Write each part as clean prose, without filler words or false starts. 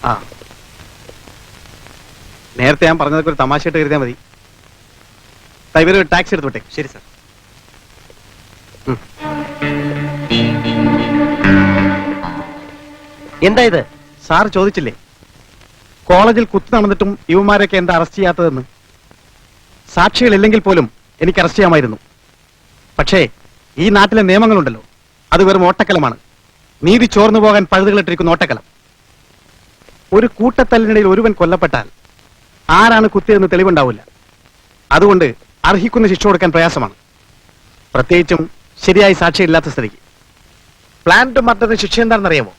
ആ, നേരത്തെ ഞാൻ പറഞ്ഞതൊക്കെ ഒരു തമാശയായിട്ട് കരുതിയാൽ മതി. ഇവര് ടാക്സി എടുത്ത് വിട്ടെ. ശരി സാർ. എന്താ ഇത്? സാർ ചോദിച്ചില്ലേ കോളേജിൽ കുത്തു നടന്നിട്ടും യുവമാരൊക്കെ എന്താ അറസ്റ്റ് ചെയ്യാത്തതെന്ന്? സാക്ഷികളില്ലെങ്കിൽ പോലും എനിക്ക് അറസ്റ്റ് ചെയ്യാമായിരുന്നു. പക്ഷേ ഈ നാട്ടിലെ നിയമങ്ങളുണ്ടല്ലോ, അത് വെറും ഓട്ടക്കലമാണ്. നീതി ചോർന്നു പോകാൻ പഴുതുകളിട്ടിരിക്കുന്ന ഓട്ടക്കലം. ഒരു കൂട്ടത്തല്ലിനിടയിൽ ഒരുവൻ കൊല്ലപ്പെട്ടാൽ ആരാണ് കുത്തിയതെന്ന് തെളിവുണ്ടാവില്ല. അതുകൊണ്ട് അർഹിക്കുന്ന ശിക്ഷ കൊടുക്കാൻ പ്രയാസമാണ്, പ്രത്യേകിച്ചും ശരിയായി സാക്ഷിയില്ലാത്ത സ്ഥിതിക്ക്. പ്ലാന്റ് മർഡറിന് ശിക്ഷ എന്താണെന്നറിയാമോ?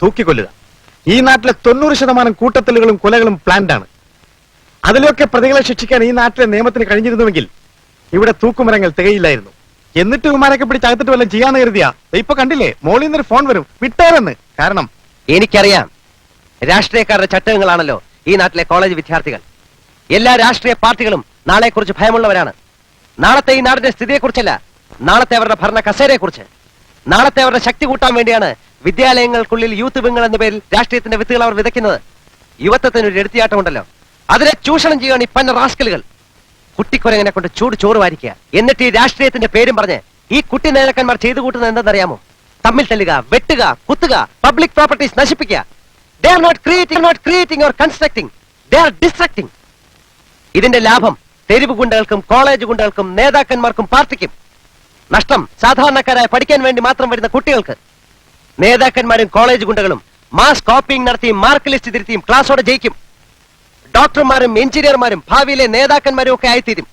തൂക്കിക്കൊല്ലുക. ഈ നാട്ടിലെ 90% കൂട്ടത്തല്ലുകളും കൊലകളും പ്ലാന്റ് ആണ്. അതിലൊക്കെ പ്രതികളെ ശിക്ഷിക്കാൻ ഈ നാട്ടിലെ നിയമത്തിന് കഴിഞ്ഞിരുന്നുവെങ്കിൽ ഇവിടെ തൂക്കുമരങ്ങൾ തികയില്ലായിരുന്നു. എന്നിട്ട് ഇവന്മാരൊക്കെ പിടിച്ചകത്തിട്ട് വല്ലതും ചെയ്യാന്ന് കരുതിയാ ഇപ്പൊ കണ്ടില്ലേ, മോളിൽ നിന്നൊരു ഫോൺ വരും വിട്ടേരെന്ന്. കാരണം എനിക്കറിയാം, രാഷ്ട്രീയക്കാരുടെ ചട്ടങ്ങളാണല്ലോ ഈ നാട്ടിലെ കോളേജ് വിദ്യാർത്ഥികൾ. എല്ലാ രാഷ്ട്രീയ പാർട്ടികളും നാളെക്കുറിച്ച് ഭയമുള്ളവരാണ്. നാളത്തെ ഈ നാടിന്റെ സ്ഥിതിയെക്കുറിച്ചല്ല, നാളത്തെ അവരുടെ ഭരണ കസേരയെക്കുറിച്ച്. നാളത്തെ അവരുടെ ശക്തി കൂട്ടാൻ വേണ്ടിയാണ് വിദ്യാലയങ്ങൾക്കുള്ളിൽ യൂത്ത് വിങ്ങൾ എന്ന പേരിൽ രാഷ്ട്രീയത്തിന്റെ വിത്തുകൾ അവർ വിതയ്ക്കുന്നത്. യുവത്വത്തിന് ഒരു എടുത്തിയാട്ടമുണ്ടല്ലോ, അതിനെ ചൂഷണം ചെയ്യുകയാണ് ഈ പന്ന റാസ്കലുകൾ. കുട്ടിക്കൊരങ്ങനെ കൊണ്ട് ചൂട് ചോറ് വാരിക്കുക, എന്നിട്ട് ഈ രാഷ്ട്രീയത്തിന്റെ പേരും പറഞ്ഞ് ഈ കുട്ടി നേതാക്കന്മാർ ചെയ്തു കൂട്ടുന്നത് എന്തെന്നറിയാമോ? തമ്മിൽ തല്ലുക, വെട്ടുക, കുത്തുക, പബ്ലിക് പ്രോപ്പർട്ടീസ് നശിപ്പിക്കുക. They are not creating or constructing. They are destructing. ഇതിന്റെ ലാഭം തെരുവ് ഗുണ്ടകൾക്കും കോളേജ് ഗുണ്ടകൾക്കും നേതാക്കന്മാർക്കും പാർട്ടിക്കും. നഷ്ടം സാധാരണക്കാരായ പഠിക്കാൻ വേണ്ടി മാത്രം വരുന്ന കുട്ടികൾക്ക്. നേതാക്കന്മാരും കോളേജ് ഗുണ്ടകളും മാസ് കോപ്പിംഗ് നടത്തിയും മാർക്ക് ലിസ്റ്റ് തിരുത്തിയും ക്ലാസ്സോടെ ജയിക്കും. ഡോക്ടർമാരും എഞ്ചിനീയർമാരും ഭാവിയിലെ നേതാക്കന്മാരും ഒക്കെ ആയിത്തീരും.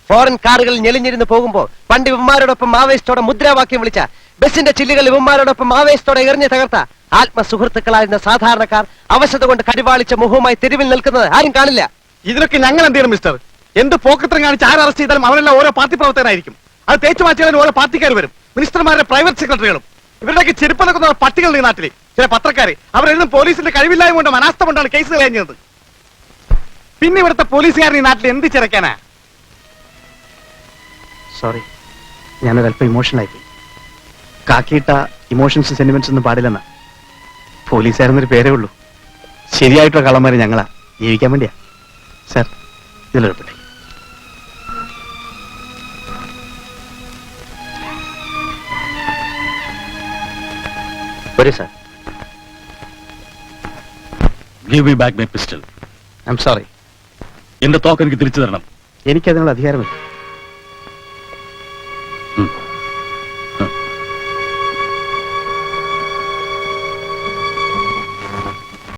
ഫോറിൻ കാറുകളിൽ ഞെളിഞ്ഞിരുന്ന് പോകുമ്പോൾ പണ്ട് ഇവന്മാരോടൊപ്പം ആവേശത്തോടെ മുദ്രാവാക്യം വിളിച്ച ബസിന്റെ ചില്ലുകൾ ഇവന്മാരോടൊപ്പം ആവേശത്തോടെ എറിഞ്ഞു തകർത്ത ആത്മസുഹൃത്തുക്കളായിരുന്ന സാധാരണക്കാർ അവശത കൊണ്ട് കരിവാളിച്ച മുഖവുമായി തെരുവിൽ നിൽക്കുന്നത് ആരും കാണില്ല. ഇതിനൊക്കെ ഞങ്ങൾ എന്ത് ചെയ്യണം മിസ്റ്റർ? എന്ത് പോക്കത്രം കാണിച്ച് ആര് അറസ്റ്റ് ചെയ്താലും അവരെല്ലാം ഓരോ പാർട്ടി പ്രവർത്തകരായിരിക്കും. അത് തേച്ചു മാറ്റിയാലും ഓരോ പാർട്ടിക്കാർ വരും, മിനിസ്റ്റർമാരുടെ പ്രൈവറ്റ് സെക്രട്ടറികളും. ഇവരുടെയൊക്കെ ചെരുപ്പ് നിൽക്കുന്ന പട്ടികൾ ഈ നാട്ടിലെ ചില പത്രക്കാരെ അവരെന്നും പോലീസിന്റെ കഴിവില്ലായ്മ കൊണ്ട് അനാസ്ഥ കൊണ്ടാണ് കേസുകൾ കഴിഞ്ഞത്. പിന്നെ ഇവിടുത്തെ പോലീസുകാരൻ ഈ നാട്ടിൽ എന്ത് ചിരക്കാനാ? സോറി, ഞാനൊരല്പം ഇമോഷണൽ ആയിപ്പോയി. കാക്കിയിട്ട ഇമോഷൻസ് സെന്റിമെന്റ്സ് ഒന്നും പാടില്ലെന്നാ. പോലീസുകാരെന്നൊരു പേരേ ഉള്ളൂ. ശരിയായിട്ടുള്ള കള്ളന്മാരെ ഞങ്ങളാ, ജീവിക്കാൻ വേണ്ടിയാ. സാർ, ഇതിലെടുപ്പട്ടെ. വരൂ sir. Give me back my pistol. I'm sorry. എന്റെ തോക്ക് എനിക്ക് തിരിച്ചു തരണം. എനിക്കതിനുള്ള അധികാരമില്ല. ഉം.